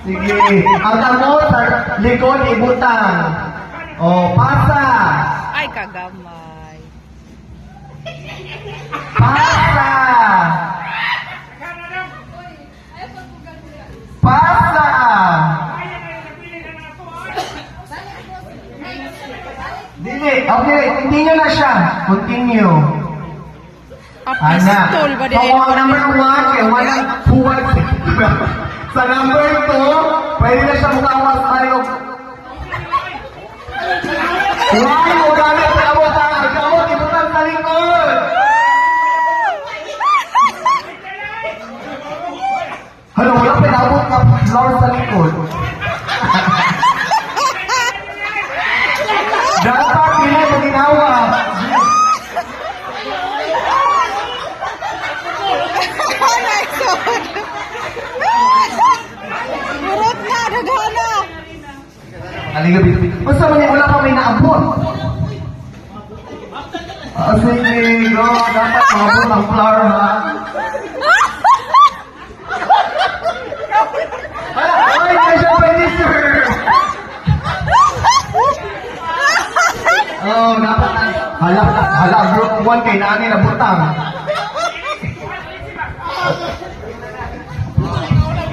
Sige. Ang kamot sa likod ibutang. O, pasa. Ay, kagamay. Pasa. Pasa. Dili. Okay, continue na siya. Continue. Ana. Pistol ba So, ang number 1, kaya walang huwag. Sa number 2, pwede na siya mukawas tayo. Why mo gamit sa abutan? Gamot, ibutan sa likod. Hala, wala pinabot ka floor sa likod. Dapat hindi mo ginawa. Oh my God! Murot na, dagana! Aligabi. Basta man wala pa may naabot. Sige, go. Dapat maabot ang floor, ha? Ay, ay, siya pwede, sir. Oh, dapat. Hala, group 1 kay naani na butang.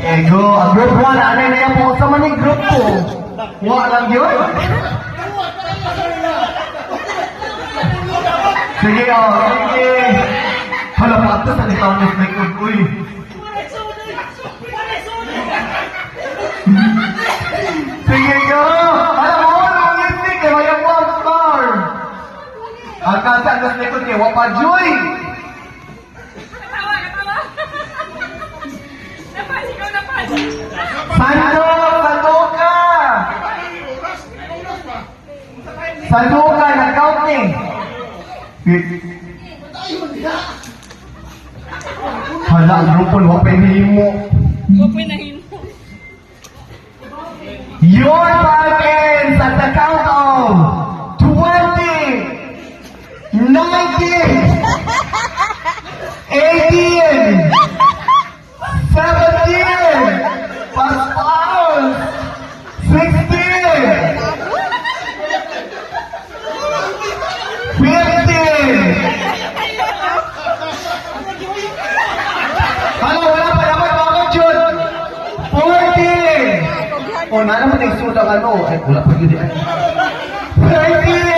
Okay, go. Ang group 1, anay na yan po. Sa maning group 2. Wa lang yun. Sige, oh, sige. Hala, patas ang ikaw na likod, uy. Sige, go. Hala, mo, music, kaya may ang one star. Ang kasa ang likod kaya, wapa, Joy. Sandoka! Sandoka, nag-counting. Hala, ang grupo, wapay mo. Kupoy na himo. Your time ends at the count of 20, 19, 18, 17, paspawn, 16, 15. Hala, wala pa naman mga Jun. 40. O, nana mo na yung suda ano. Ay, wala pa yun. 30.